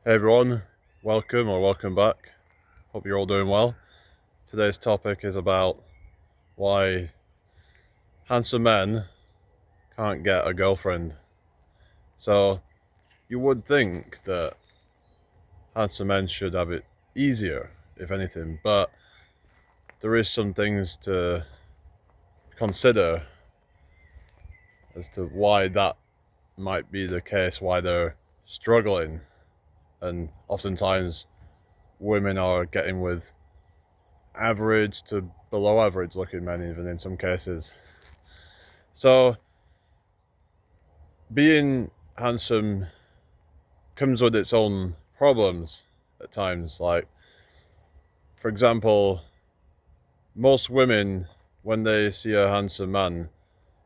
Hey everyone, welcome back. Hope you're all doing well. Today's topic is about why handsome men can't get a girlfriend. So, you would think that handsome men should have it easier, if anything, but there is some things to consider as to why that might be the case, why they're struggling, and oftentimes women are getting with average to below average looking men, even in some cases. So, being handsome comes with its own problems at times. Like, for example, most women, when they see a handsome man,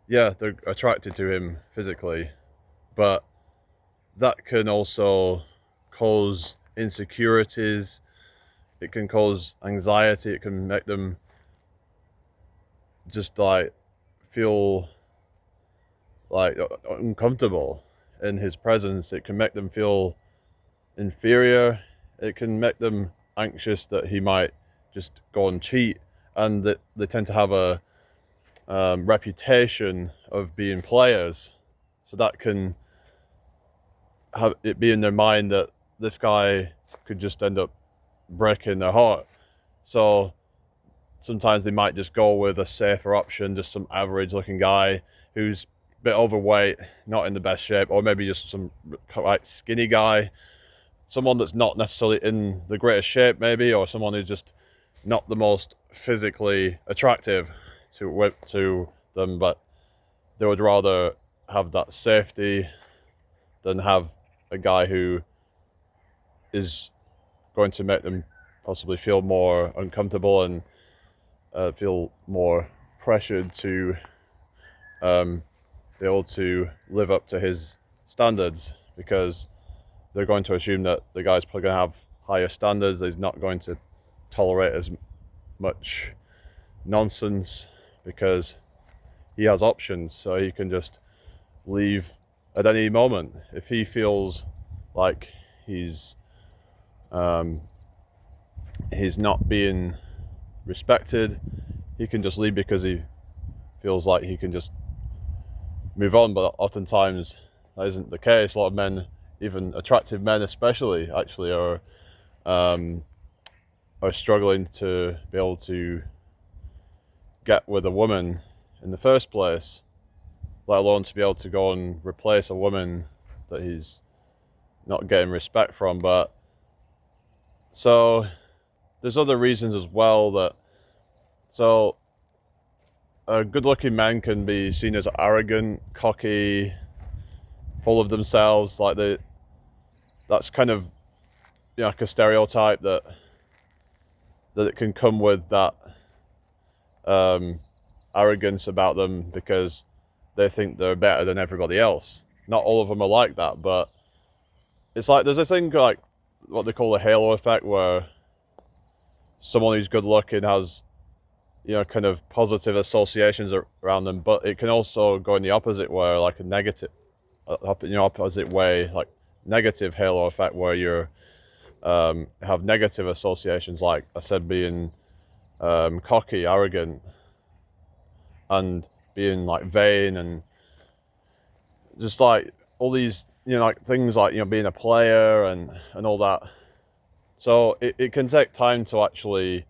yeah, they're attracted to him physically, but that can also cause insecurities. It can cause anxiety. It can make them just like feel like uncomfortable in his presence. It can make them feel inferior. It can make them anxious that he might just go and cheat, and that they tend to have a reputation of being players. So that can have it be in their mind that this guy could just end up breaking their heart. So sometimes they might just go with a safer option, just some average looking guy who's a bit overweight, not in the best shape, or maybe just some quite skinny guy, someone that's not necessarily in the greatest shape, maybe, or someone who's just not the most physically attractive to them, but they would rather have that safety than have a guy who is going to make them possibly feel more uncomfortable and feel more pressured to be able to live up to his standards, because they're going to assume that the guy's probably going to have higher standards. He's not going to tolerate as much nonsense because he has options, so he can just leave at any moment. If he feels like he's not being respected, he can just leave because he feels like he can just move on. But oftentimes that isn't the case. A lot of men, even attractive men especially, actually are struggling to be able to get with a woman in the first place, let alone to be able to go and replace a woman that he's not getting respect from. But so there's other reasons as well that so good-looking men can be seen as arrogant, cocky, full of themselves. That's kind of, like a stereotype that it can come with that arrogance about them because they think they're better than everybody else. Not all of them are like that, but it's like there's a thing like what they call the halo effect, where someone who's good looking has kind of positive associations around them, but it can also go in the opposite, where like a negative opposite way, like negative halo effect, where you're have negative associations, like I said, being cocky, arrogant, and being like vain, and just like all these like things like being a player and all that. So it can take time to actually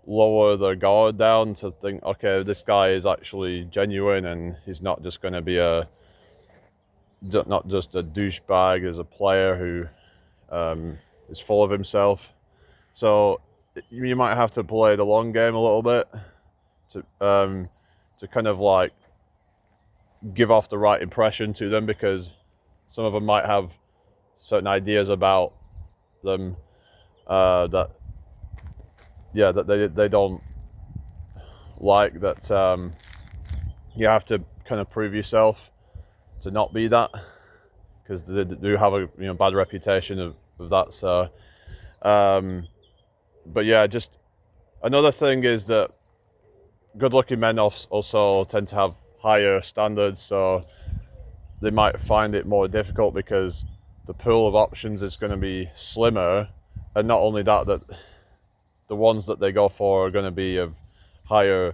lower their guard down, to think, okay, this guy is actually genuine and he's not just going to be not just a douchebag as a player who is full of himself. So you might have to play the long game a little bit to kind of like give off the right impression to them, because some of them might have certain ideas about them that they don't like, that you have to kind of prove yourself to not be that, because they do have a bad reputation of that. So but yeah, just another thing is that good-looking men also tend to have higher standards, so they might find it more difficult because the pool of options is going to be slimmer, and not only that, that the ones that they go for are going to be of higher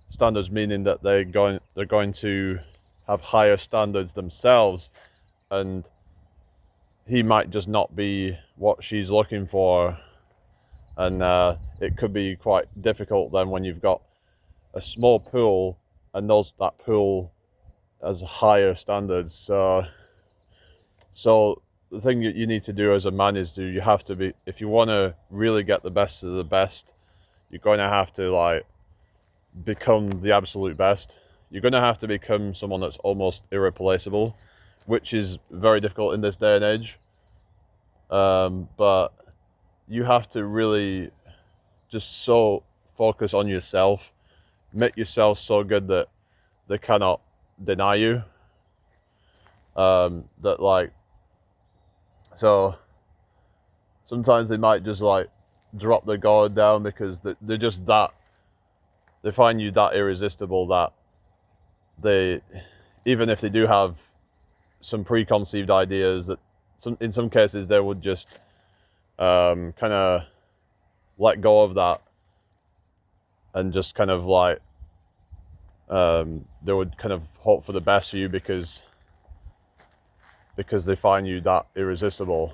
standards, meaning that they're going to have higher standards themselves, and he might just not be what she's looking for, and it could be quite difficult then when you've got a small pool and that pool has higher standards. So the thing that you need to do as a man is you have to be, if you want to really get the best of the best, you're going to have to like become the absolute best. You're going to have to become someone that's almost irreplaceable, which is very difficult in this day and age. But you have to really just so focus on yourself, make yourself so good that they cannot deny you. That like, so sometimes they might just like drop their guard down because they're just that, they find you that irresistible that they, even if they do have some preconceived ideas, that in some cases they would just kind of let go of that and just kind of like they would kind of hope for the best for you because they find you that irresistible,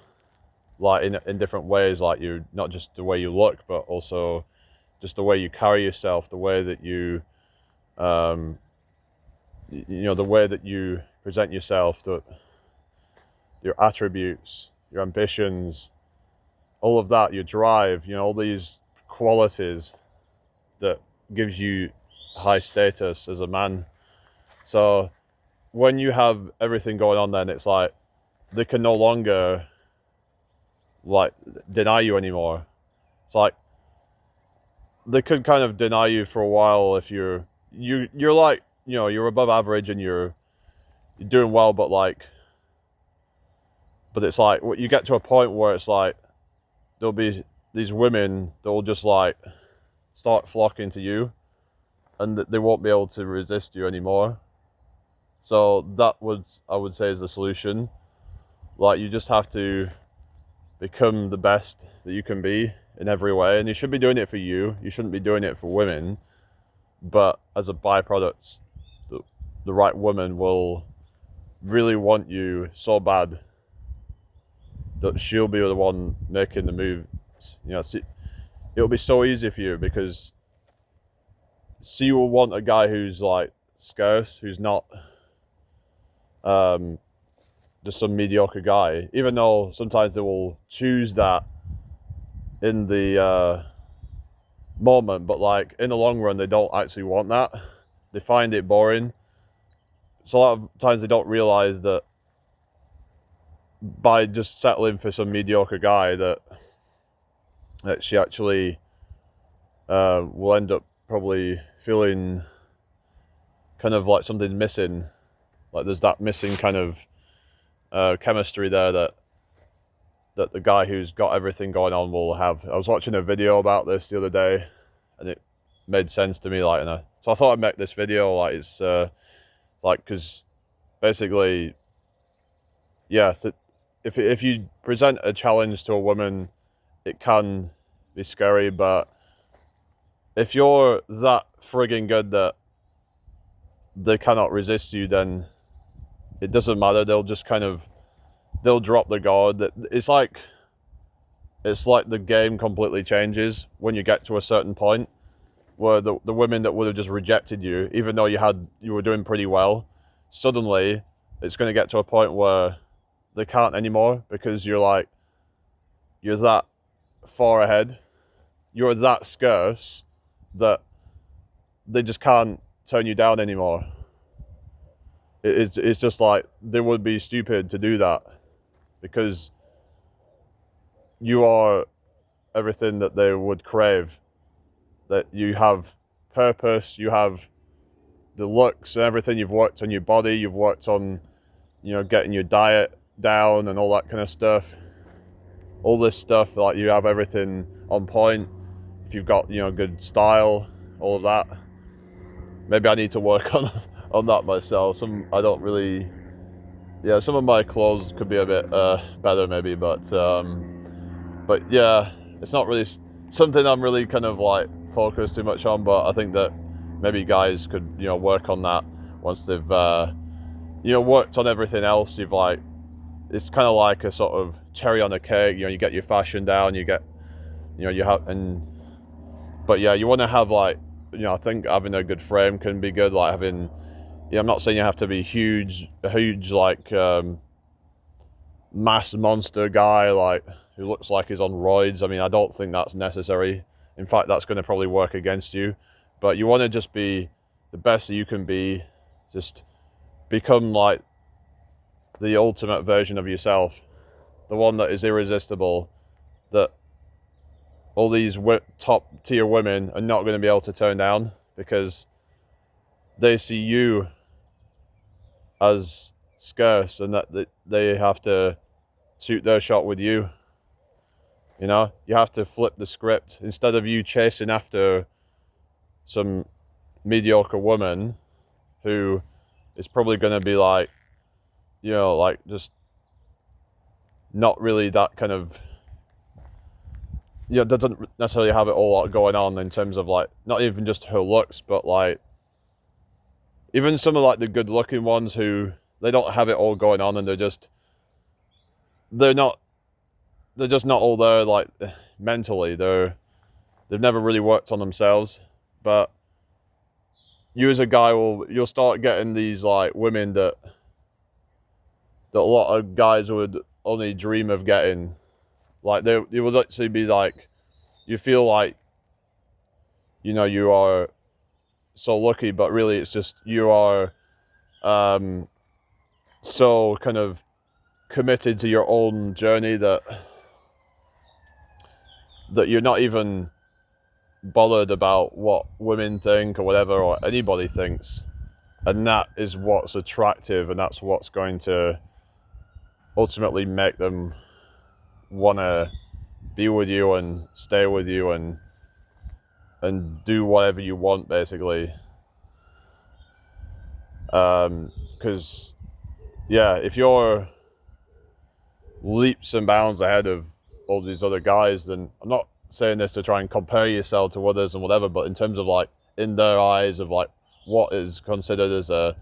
like in different ways, like you, not just the way you look, but also just the way you carry yourself, the way that you the way that you present yourself, your attributes, your ambitions, all of that, your drive, all these qualities that gives you high status as a man. So when you have everything going on, then it's like they can no longer like deny you anymore. It's like they could kind of deny you for a while if you're like, you're above average and you're doing well, but it's like you get to a point where it's like there'll be these women that will just like start flocking to you, and they won't be able to resist you anymore. So that I would say is the solution. Like, you just have to become the best that you can be in every way, and you should be doing it for you. You shouldn't be doing it for women. But as a byproduct, the right woman will really want you so bad that she'll be the one making the moves. It'll be so easy for you because you will want a guy who's like scarce, who's not just some mediocre guy, even though sometimes they will choose that in the moment, but like in the long run they don't actually want that. They find it boring. So a lot of times they don't realize that by just settling for some mediocre guy that she actually will end up probably feeling kind of like something's missing, like there's that missing kind of chemistry there that the guy who's got everything going on will have. I was watching a video about this the other day and it made sense to me, like, so I thought I'd make this video. Like, it's like, because basically, yeah, so if you present a challenge to a woman, it can be scary, but if you're that frigging good that they cannot resist you, then it doesn't matter. They'll just they'll drop the guard. It's like the game completely changes when you get to a certain point where the women that would have just rejected you, even though you were doing pretty well, suddenly it's going to get to a point where they can't anymore because you're that far ahead. You're that scarce that they just can't turn you down anymore. It's just like they would be stupid to do that because you are everything that they would crave. That you have purpose, you have the looks and everything. You've worked on your body, you've worked on, getting your diet down and all that kind of stuff. All this stuff, like, you have everything on point. If you've got, good style, all of that. Maybe I need to work on that myself. I don't really yeah, some of my clothes could be a bit better maybe, but yeah, it's not really something I'm really kind of like focused too much on. But I think that maybe guys could, work on that once they've worked on everything else. You've like, it's kind of like a sort of cherry on the cake. You get your fashion down, you get, you have, and but yeah, you want to have like, I think having a good frame can be good. Like having, I'm not saying you have to be a huge like mass monster guy like who looks like he's on roids. I mean, I don't think that's necessary. In fact, that's going to probably work against you. But you want to just be the best that you can be. Just become like the ultimate version of yourself, the one that is irresistible, that all these top tier women are not going to be able to turn down because they see you as scarce and that they have to shoot their shot with you. You have to flip the script. Instead of you chasing after some mediocre woman who is probably going to be like, like just not really that kind of, doesn't necessarily have it all going on in terms of like, not even just her looks, but like, even some of like the good looking ones who they don't have it all going on and they're just not all there like mentally. They've never really worked on themselves. But you as a guy you'll start getting these like women that a lot of guys would only dream of getting. Like they would actually be like, you feel like, you are so lucky, but really it's just you are so kind of committed to your own journey that you're not even bothered about what women think or whatever, or anybody thinks. And that is what's attractive, and that's what's going to ultimately make them want to be with you and stay with you and do whatever you want, basically. Because if you're leaps and bounds ahead of all these other guys, then I'm not saying this to try and compare yourself to others and whatever, but in terms of like in their eyes of like what is considered as a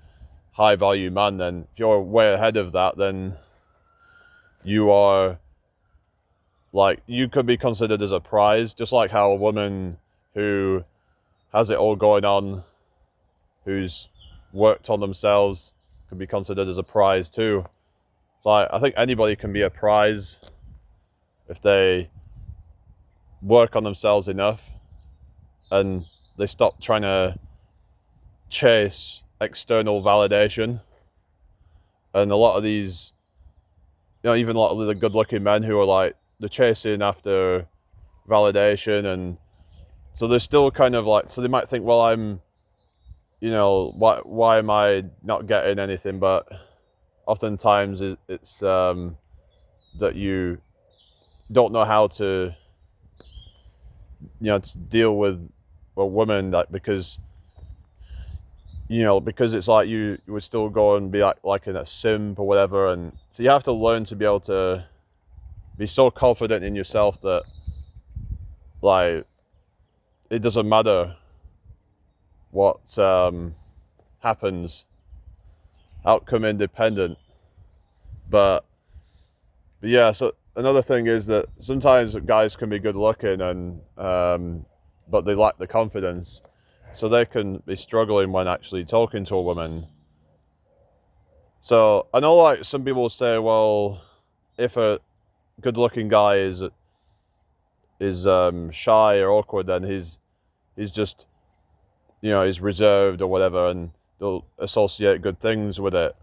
high value man, then if you're way ahead of that, then you are like, you could be considered as a prize, just like how a woman who has it all going on, who's worked on themselves, could be considered as a prize too. So I think anybody can be a prize if they work on themselves enough and they stop trying to chase external validation. And a lot of these, even a lot of the good looking men who are like, they're chasing after validation, and so they're still kind of like, so they might think, well, I'm, why am I not getting anything? But oftentimes it's that you don't know how to, to deal with a woman, that because it's like you would still go and be like in a simp or whatever. And so you have to learn to be able to be so confident in yourself that like it doesn't matter what happens, outcome independent. But yeah, so another thing is that sometimes guys can be good looking and but they lack the confidence, so they can be struggling when actually talking to a woman. So I know like some people say, well, if a good looking guy is shy or awkward, then he's just, he's reserved or whatever, and they'll associate good things with it.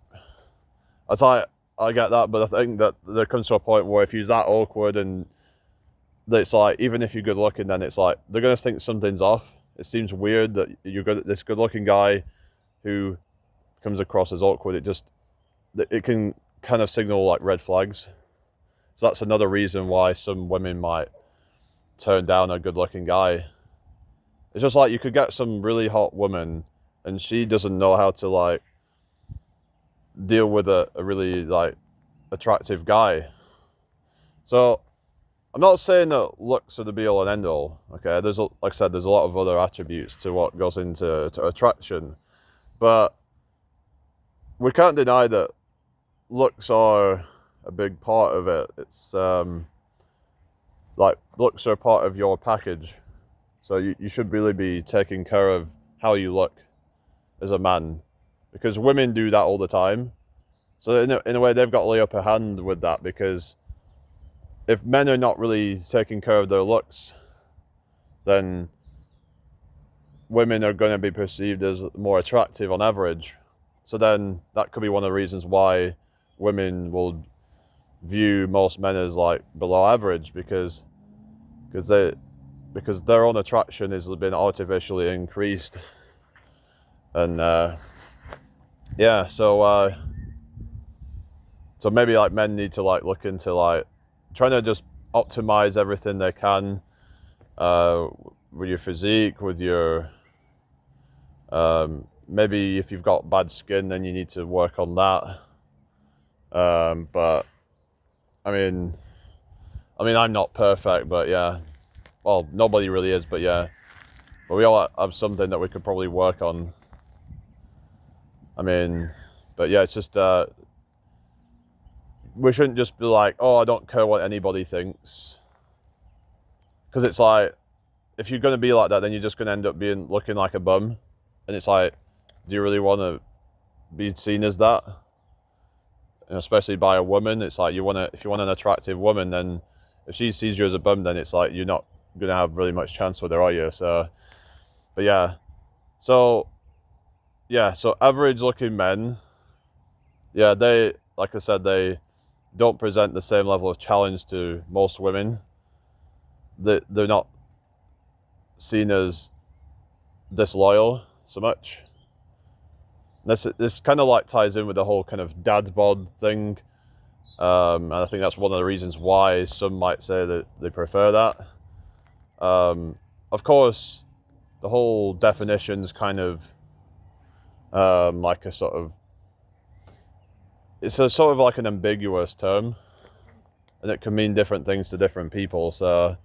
I get that, but I think that there comes to a point where if you're that awkward, and it's like, even if you're good looking, then it's like they're gonna think something's off. It seems weird that you're this good looking guy who comes across as awkward. It can kind of signal like red flags. So that's another reason why some women might turn down a good looking guy. It's just like you could get some really hot woman and she doesn't know how to like deal with a really like attractive guy. So I'm not saying that looks are the be all and end all. Okay, like I said, there's a lot of other attributes to what goes into attraction, but we can't deny that looks are a big part of it. It's like looks are part of your package, so you should really be taking care of how you look as a man, because women do that all the time. So in a way, they've got the upper hand with that, because if men are not really taking care of their looks, then women are going to be perceived as more attractive on average. So then that could be one of the reasons why women will view most men as like below average, because their own attraction has been artificially increased. And yeah, so maybe like men need to like look into like trying to just optimize everything they can with your physique, with your maybe if you've got bad skin, then you need to work on that. But I mean, I'm not perfect, but yeah. Well, nobody really is, but yeah. But we all have something that we could probably work on. I mean, but yeah, it's just we shouldn't just be like, oh, I don't care what anybody thinks, because it's like, if you're going to be like that, then you're just going to end up looking like a bum, and it's like, do you really want to be seen as that? And especially by a woman, it's like if you want an attractive woman, then if she sees you as a bum, then it's like you're not going to have really much chance with her, are you? So, but yeah, so average looking men, yeah, they, like I said, they don't present the same level of challenge to most women. They're not seen as disloyal so much. This kind of like ties in with the whole kind of dad bod thing, and I think that's one of the reasons why some might say that they prefer that. Of course, the whole definition's kind of like it's a sort of like an ambiguous term, and it can mean different things to different people. So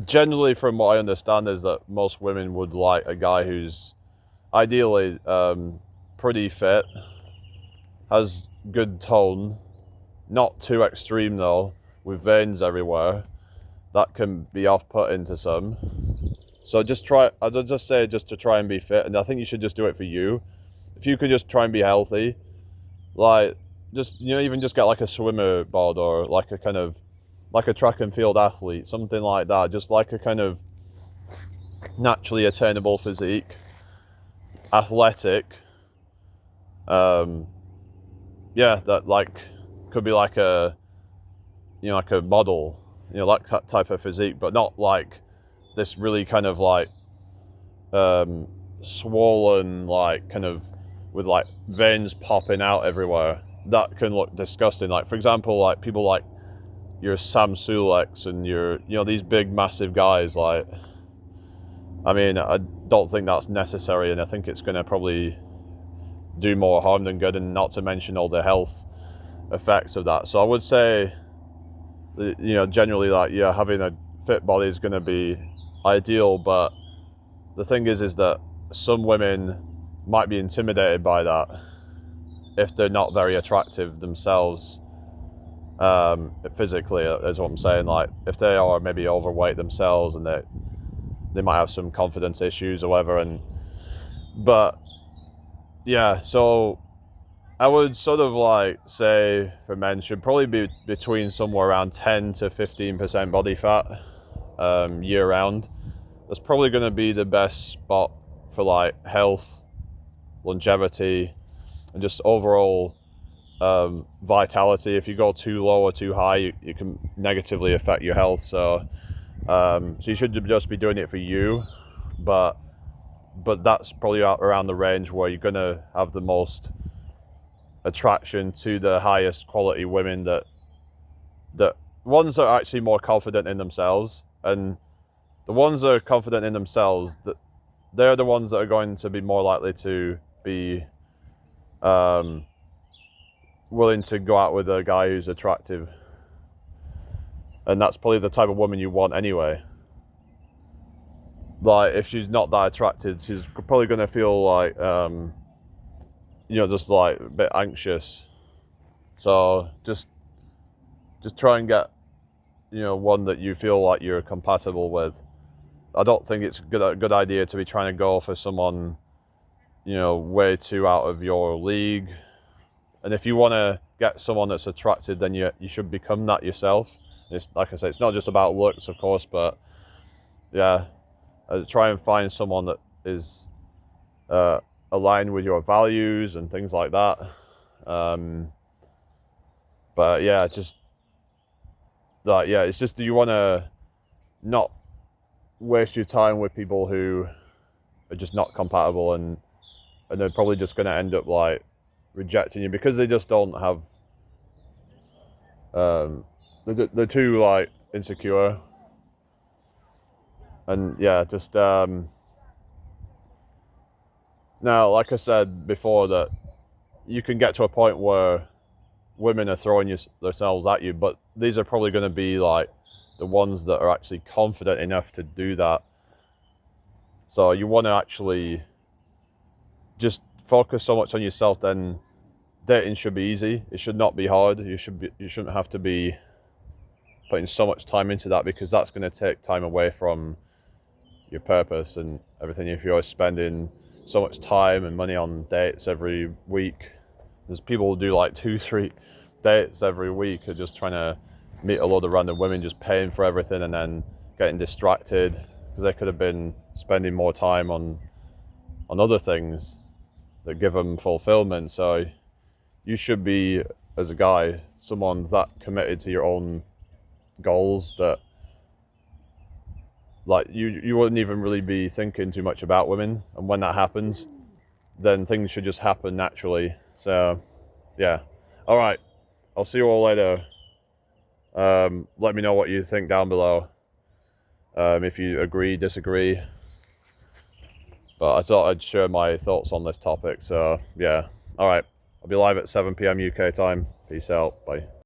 generally, from what I understand, is that most women would like a guy who's ideally pretty fit, has good tone, not too extreme though, with veins everywhere. That can be off-putting to some. So I'd just say just to try and be fit, and I think you should just do it for you. If you could just try and be healthy, like just, even just get like a swimmer board, or like a kind of like a track and field athlete, something like that, just like a kind of naturally attainable physique, athletic, that like could be like a like a model, like that type of physique, but not like this really kind of like swollen, like kind of with like veins popping out everywhere. That can look disgusting. Like, for example, like people like your Sam Suleks and your these big massive guys. Like, I mean, I don't think that's necessary, and I think it's going to probably do more harm than good, and not to mention all the health effects of that. So I would say, generally, like, yeah, having a fit body is going to be ideal, but the thing is that some women might be intimidated by that if they're not very attractive themselves physically, is what I'm saying. Like, if they are maybe overweight themselves, and they might have some confidence issues or whatever, but yeah, so I would sort of like say for men should probably be between somewhere around 10 to 15% body fat year round. That's probably going to be the best spot for like health, longevity, and just overall vitality. If you go too low or too high, it can negatively affect your health. So you should just be doing it for you, but that's probably around the range where you're going to have the most attraction to the highest quality women, that ones that are actually more confident in themselves. And the ones that are confident in themselves, that they're the ones that are going to be more likely to be willing to go out with a guy who's attractive. And that's probably the type of woman you want anyway. Like, if she's not that attracted, she's probably going to feel like, just like a bit anxious. So just try and get, one that you feel like you're compatible with. I don't think it's a good idea to be trying to go for someone, way too out of your league. And if you want to get someone that's attractive, then you should become that yourself. It's like I say, it's not just about looks, of course, but yeah, try and find someone that is aligned with your values and things like that. But yeah, just that. Yeah, it's just you want to not waste your time with people who are just not compatible, and they're probably just going to end up like rejecting you because they just don't have. They're too like insecure, and yeah, just now, like I said before, that you can get to a point where women are throwing themselves at you, but these are probably going to be like the ones that are actually confident enough to do that. So you want to actually just focus so much on yourself. Then dating should be easy. It should not be hard. You shouldn't have to be putting so much time into that, because that's going to take time away from your purpose and everything. If you're spending so much time and money on dates every week, there's people who do like 2-3 dates every week, are just trying to meet a load of random women, just paying for everything and then getting distracted because they could have been spending more time on other things that give them fulfillment. So you should be, as a guy, someone that committed to your own goals that like you wouldn't even really be thinking too much about women, and when that happens, then things should just happen naturally. So yeah, all right, I'll see you all later. Let me know what you think down below, if you agree, disagree, but I thought I'd share my thoughts on this topic. So yeah, all right, I'll be live at 7 p.m. UK time. Peace out. Bye.